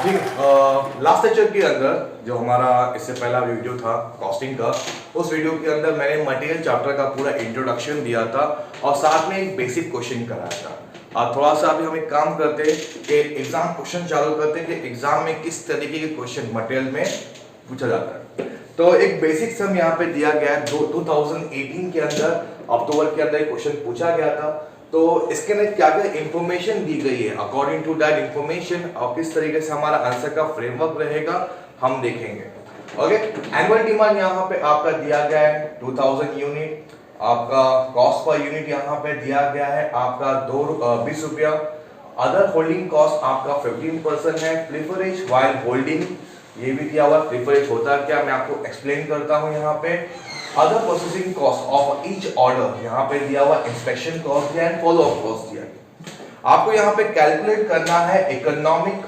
जी last lecture के अंदर जो हमारा इससे पहला वीडियो था कॉस्टिंग का, उस वीडियो के अंदर मैंने मटेरियल चैप्टर का पूरा इंट्रोडक्शन दिया था और साथ में एक बेसिक क्वेश्चन कराया था। और थोड़ा सा अभी हम एक काम करते हैं कि एग्जाम क्वेश्चन चालू करते हैं कि एग्जाम में किस तरीके के क्वेश्चन मटेरियल में पूछा जाता है। तो एक बेसिक सम यहाँ पे दिया गया है। 2018 के अंदर अक्टूबर के अंदर क्वेश्चन पूछा गया था। तो इसके अंदर क्या क्या इंफॉर्मेशन दी गई है, अकॉर्डिंग टू दैट इंफॉर्मेशन और किस तरीके से हमारा आंसर का फ्रेमवर्क रहेगा हम देखेंगे। ओके, एनुअल डिमांड यहाँ पे आपका दिया गया है 2000 यूनिट, आपका कॉस्ट पर यूनिट यहाँ पे दिया गया है आपका 20 रुपया। अदर होल्डिंग कॉस्ट आपका 15% है। प्रिफरेज वाइल होल्डिंग ये भी दिया हुआ। प्रिफरेज होता है क्या, मैं आपको एक्सप्लेन करता हूँ यहाँ पे। Other processing cost of each order यहाँ पे दिया हुआ। इंस्पेक्शन कॉस्ट दिया है, फॉलो अप कॉस्ट दिया है। आपको यहाँ पे कैलकुलेट करना है इकोनॉमिक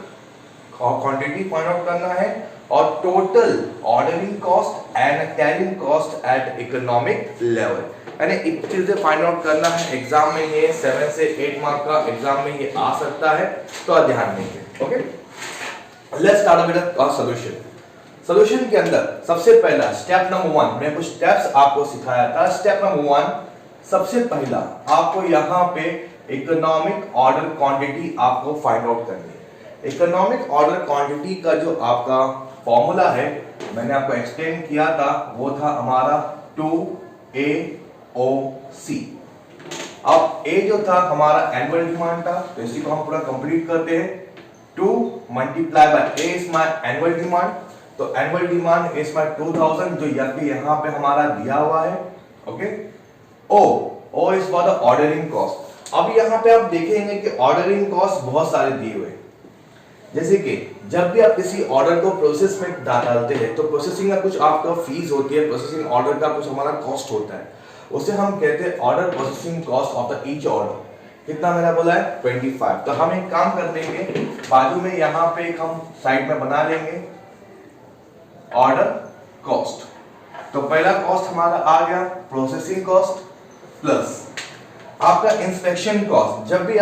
क्वांटिटी फाइंड आउट करना है और total ordering cost and carrying cost at economic level, यानी एक चीजें फाइंड आउट करना है। एग्जाम में ये 7 से 8 मार्क का एग्जाम में ये आ सकता है, तो ध्यान देंगे। Okay, let's start with the solution. Solution के अंदर सबसे पहला स्टेप नंबर 1 मैंने कुछ स्टेप्स आपको सिखाया था। स्टेप नंबर 1 सबसे पहला आपको यहाँ पे इकोनॉमिक ऑर्डर क्वांटिटी आपको फाइंड आउट करनी है। इकोनॉमिक ऑर्डर क्वांटिटी का जो आपका फॉर्मूला है मैंने आपको एक्सप्लेन किया था, वो था हमारा 2AOC। अब A जो था हमारा एनुअल डिमांड था, तो इसी को हम पूरा कंप्लीट करते हैं। 2 multiply bye A is my annual demand, तो एनुअल डिमांड इज माय 2000 जो यहाँ पे हमारा दिया हुआ है। Okay, O is for the ordering cost. अब यहाँ पे आप देखेंगे कि ऑर्डरिंग कॉस्ट बहुत सारे दिए हुए, जैसे कि जब भी आप किसी ऑर्डर को प्रोसेस में डालते हैं तो प्रोसेसिंग का कुछ आपका फीस होती है, प्रोसेसिंग ऑर्डर का कुछ हमारा कॉस्ट होता है, उसे हम कहते हैं order processing cost of the each order. कितना मैंने बोला है 25। तो हम एक काम कर लेंगे, बाजू में यहाँ पे एक हम साइड में बना लेंगे ऑर्डर कॉस्ट। तो पहला कॉस्ट हमारा आ गया प्रोसेसिंग कॉस्ट प्लस आपका इंस्पेक्शन कॉस्ट। जब भी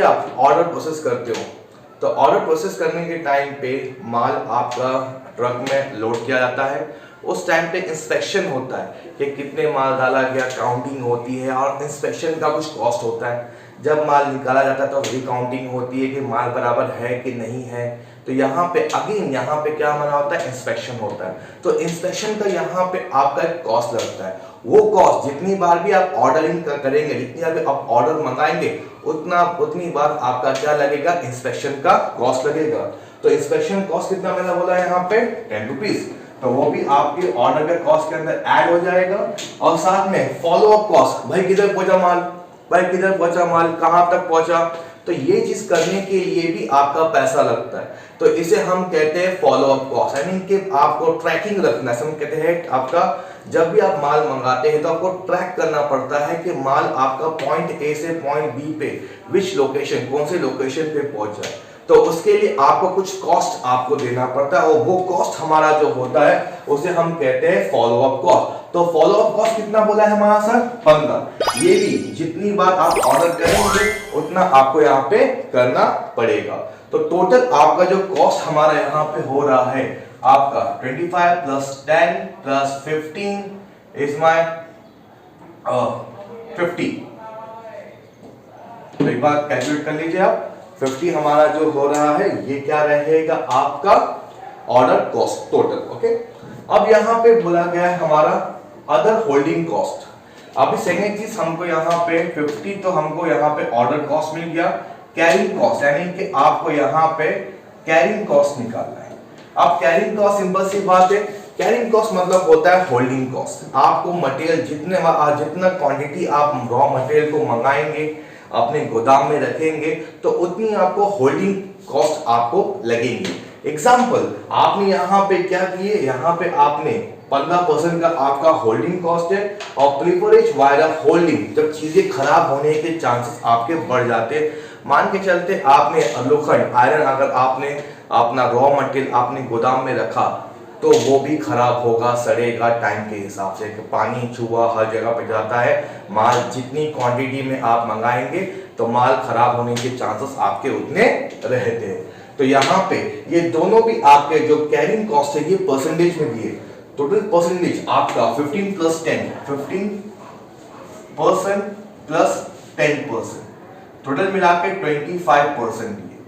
आप ऑर्डर प्रोसेस करते हो तो ऑर्डर प्रोसेस करने के टाइम पे माल आपका ट्रक में लोड किया जाता है। उस टाइम पे इंस्पेक्शन होता है कि कितने माल डाला गया, काउंटिंग होती है और इंस्पेक्शन का कुछ कॉस्ट होता है। जब माल निकाला जाता है तो रिकाउंटिंग होती है कि माल बराबर है कि नहीं है। तो यहाँ पे अगेन यहाँ पे क्या माना होता है, इंस्पेक्शन होता है। तो इंस्पेक्शन का यहाँ पे आपका एक कॉस्ट लगता है। वो कॉस्ट जितनी बार भी आप ऑर्डरिंग करेंगे, जितनी बार भी आप ऑर्डर मंगाएंगे, उतनी बार आपका क्या लगेगा, इंस्पेक्शन का कॉस्ट लगेगा। तो इंस्पेक्शन कॉस्ट कितना मैंने बोला यहाँ पे 10 रुपीज, तो वो भी आपके ऑर्डर के कॉस्ट के अंदर ऐड हो जाएगा। और साथ में फॉलो अप कॉस्ट, भाई किधर पहुंचा माल, भाई किधर पहुंचा माल, कहां तक पहुंचा, तो ये चीज करने के लिए भी आपका पैसा लगता है। तो इसे हम कहते हैं फॉलो अप कॉस्ट, यानी कि आपको ट्रैकिंग रखना है। हम कहते हैं आपका जब भी आप माल मंगाते हैं तो आपको ट्रैक करना पड़ता है कि माल आपका पॉइंट ए से पॉइंट बी पे विच लोकेशन, कौन से लोकेशन पे पहुंचा है। तो उसके लिए आपको कुछ कॉस्ट आपको देना पड़ता है और वो कॉस्ट हमारा जो होता है उसे हम कहते हैं फॉलो अप कॉस्ट। तो फॉलो अप कॉस्ट कितना बोला है हमारा सर 15। ये भी जितनी बार आप ऑर्डर करेंगे उतना आपको यहाँ पे करना पड़ेगा। तो टोटल आपका जो कॉस्ट हमारा यहाँ पे हो रहा है आपका 25 प्लस 10 प्लस 15 इज माय 50। तो एक बार कैलकुलेट कर लीजिए आप, 50 हमारा जो हो रहा है ये क्या रहेगा आपका ऑर्डर कॉस्ट टोटल। ओके, अब यहाँ पे बोला गया है हमारा अदर होल्डिंग कॉस्ट। अभी सेकेंड चीज हमको यहाँ पे 50, तो हमको यहाँ पे ऑर्डर कॉस्ट मिल गया। कैरिंग कॉस्ट यानी कि आपको यहाँ पे कैरिंग कॉस्ट निकालना है। अब कैरिंग कॉस्ट सिंपल सी बात है, कैरिंग कॉस्ट मतलब होता है होल्डिंग कॉस्ट। आपको मटेरियल जितना क्वांटिटी आप रॉ मटेरियल को मंगाएंगे, अपने गोदाम में रखेंगे, तो उतनी आपको होल्डिंग कॉस्ट आपको लगेंगी। एग्जाम्पल आपने यहाँ पे क्या किए, यहाँ पे आपने 15% का आपका होल्डिंग कॉस्ट है और प्रिफरेज वायर होल्डिंग, जब चीजें खराब होने के चांसेस आपके बढ़ जाते हैं। मान के चलते आपने लोखंड आयरन अगर आपने अपना रॉ मटेरियल आपने गोदाम में रखा तो वो भी खराब होगा, सड़ेगा टाइम के हिसाब से। पानी छुआ हर जगह पे जाता है, माल जितनी क्वांटिटी में आप मंगाएंगे तो माल खराब होने के चांसेस आपके उतने रहते हैं। तो यहाँ पे ये दोनों भी आपके जो कैरिंग कॉस्ट है ये परसेंटेज में दिए, टोटल परसेंटेज आपका 15 प्लस 10, 15% प्लस 10%, टोटल मिला के 25% दिए।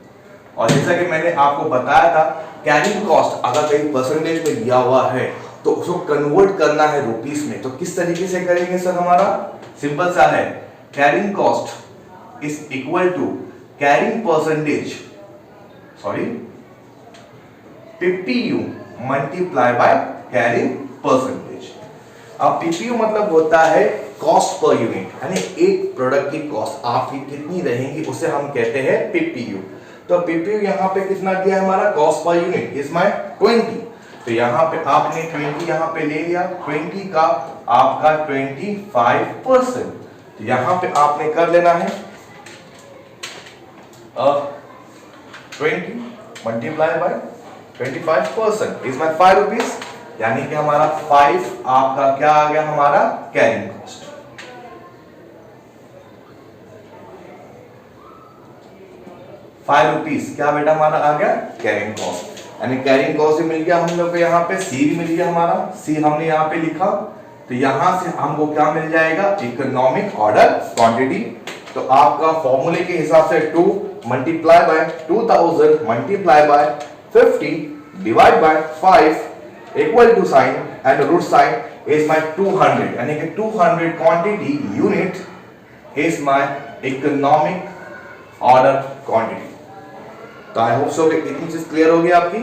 और जैसा कि मैंने आपको बताया था, कैरिंग कॉस्ट अगर कहीं परसेंटेज में दिया हुआ है तो उसको कन्वर्ट करना है रुपीस में, तो किस तरीके से करेंगे सर? हमारा सिंपल सा है, carrying cost is equal to carrying percentage, sorry PPU multiply by carrying percentage. अब पीपीयू मतलब होता है कॉस्ट पर यूनिट, यानी एक प्रोडक्ट की कॉस्ट आपकी कितनी रहेगी उसे हम कहते हैं पीपीयू। तो पीपीयू यहाँ पे कितना दिया हमारा कॉस्ट पर यूनिट, इसमें 20। तो यहाँ पे आपने 20 यहाँ पे ले लिया, 20 का आपका 25%। तो यहाँ पे आपने कर लेना है 20 multiply by 25% is my 5 rupees, यानी कि हमारा 5 आपका क्या आ गया हमारा कैरिंग कॉस्ट। ₹5 क्या बेटा हमारा आ गया कैरिंग कॉस्ट, यानी कैरिंग कॉस्ट भी मिल गया हम लोग को, यहाँ पे सी भी मिल गया हमारा, सी हमने यहाँ पे लिखा। तो यहाँ से हमको क्या मिल जाएगा, इकोनॉमिक ऑर्डर क्वांटिटी। तो आपका फॉर्मूले के हिसाब से 2 multiply by 2000 multiply by 50 divide by 5 equal to sign and root sign is my 200, यानी कि 200 quantity unit is my economic order quantity. तो आई होप सो कि इतनी चीज क्लियर होगी आपकी।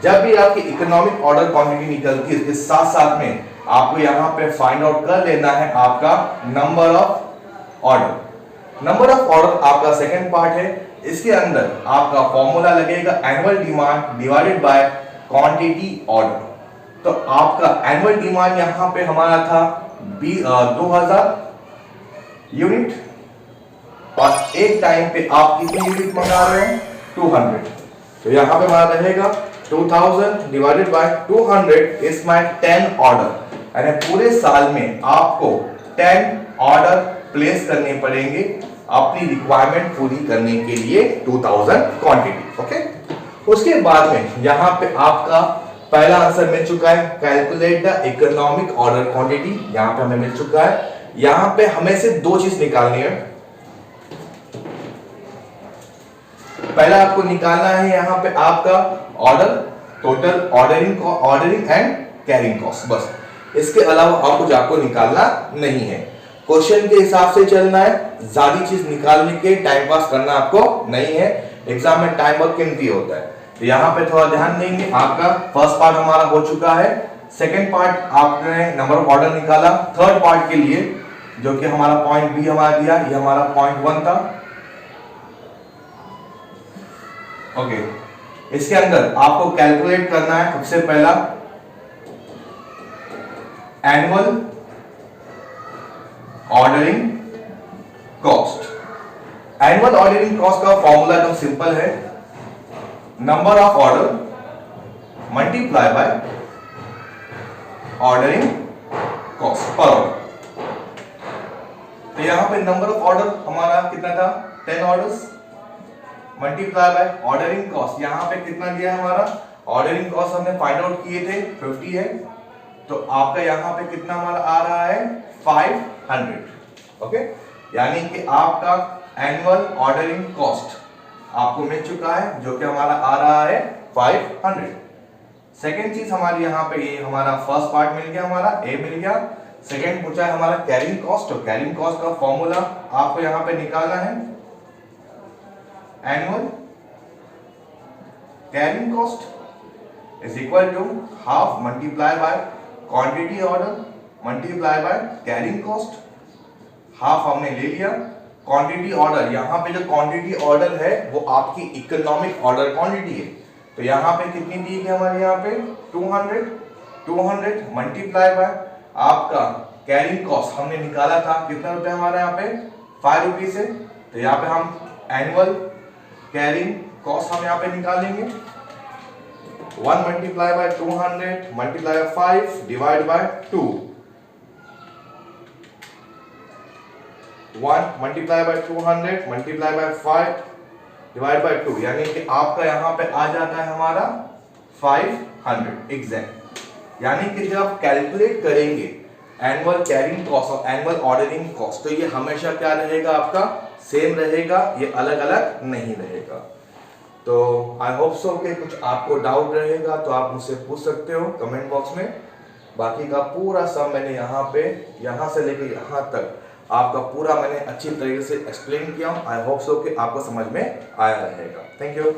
जब भी आपकी इकोनॉमिक ऑर्डर क्वांटिटी निकलती है, इसके साथ साथ में आपको यहाँ पे फाइंड आउट कर लेना है आपका number of order. Number of order आपका सेकंड पार्ट है, इसके अंदर आपका फॉर्मूला लगेगा annual demand divided by quantity order. तो आपका एनुअल डिमांड यहाँ पे हमारा था 2000 यूनिट, और एक टाइम पे आप कितनी यूनिट मंगा रहे हैं 200। तो यहाँ पे हमारा रहेगा 2000 divided by 200 is my 10 order, यानी पूरे साल में आपको 10 ऑर्डर प्लेस करने पड़ेंगे अपनी रिक्वायरमेंट पूरी करने के लिए 2000 क्वांटिटी। ओके, उसके बाद में यहाँ पे आपका पहला आंसर मिल चुका है, calculate the economic order quantity, यहाँ पे हमें मिल चुका है। यहाँ पे हमें से दो चीज निकालनी है। पहला आपको निकालना है यहाँ पे आपका order total, ordering and carrying cost, बस इसके अलावा और कुछ आपको निकालना नहीं है। क्वेश्चन के हिसाब से चलना है, ज्यादा चीज निकालने के टाइम पास करना आपको नहीं है। एग्जाम में टाइम बहुत कीमती होता है, तो यहाँ पे थोड़ा ध्यान देंगे। आपका फर्स्ट पार्ट हमारा हो चुका है, सेकंड पार्ट आपने नंबर ऑफ ऑर्डर निकाला। थर्ड पार्ट के लिए जो कि हमारा पॉइंट बी हमारा दिया, ये हमारा पॉइंट 1 था। ओके, इसके अंदर आपको कैलकुलेट करना है सबसे पहला annual ordering cost. Annual ordering cost का फॉर्मूला एकदम सिंपल है, number of order multiply by ordering cost per order. तो यहां पे नंबर ऑफ ऑर्डर हमारा कितना था 10 orders, multiply by ordering cost, यहां पे कितना दिया है हमारा ऑर्डरिंग कॉस्ट हमने फाइंड आउट किए थे 50 है, तो आपका यहां पे कितना हमारा आ रहा है 500। ओके, यानी कि आपका एनुअल ऑर्डरिंग कॉस्ट आपको मिल चुका है, जो कि हमारा आ रहा है 500। सेकेंड चीज हमारी यहाँ पे ये हमारा फर्स्ट पार्ट मिल गया, हमारा ए मिल गया। सेकेंड पूछा है हमारा कैरिंग कॉस्ट, तो कैरिंग कॉस्ट का फॉर्मूला आपको यहाँ पे निकालना है, annual carrying cost is equal to half multiply by quantity order multiply by carrying cost. Half हमने ले लिया, क्वांटिटी ऑर्डर, यहाँ पे जो क्वांटिटी ऑर्डर है वो आपकी इकोनॉमिक ऑर्डर क्वांटिटी है, तो यहाँ पे कितनी दी गई हमारे यहाँ पे 200 मल्टीप्लाई बाय आपका कैरिंग कॉस्ट हमने निकाला था कितना रुपए हमारे यहाँ पे 5 रुपीज है, तो यहाँ पे हम एनुअल कैरिंग कॉस्ट हम यहाँ पे निकालेंगे 1 multiply by 200 multiply by 5 divide by 2, 1 multiply by 200 multiply by 5 divide by 2, यानी कि आपका यहाँ पे आ जाता है हमारा 500 एग्जैक्ट। यानी कि जब आप कैलकुलेट करेंगे एनुअल कैरिंग कॉस्ट और एनुअल ऑर्डरिंग कॉस्ट, तो ये हमेशा क्या रहेगा, आपका सेम रहेगा, ये अलग अलग नहीं रहेगा। तो आई होप सो कि कुछ आपको डाउट रहेगा तो आप मुझसे पूछ सकते हो कमेंट बॉक्स में। बाकी का पूरा सब मैंने यहाँ पे, यहाँ से लेके यहाँ तक आपका पूरा मैंने अच्छी तरीके से एक्सप्लेन किया हूँ। आई होप सो कि आपको समझ में आया रहेगा। Thank you.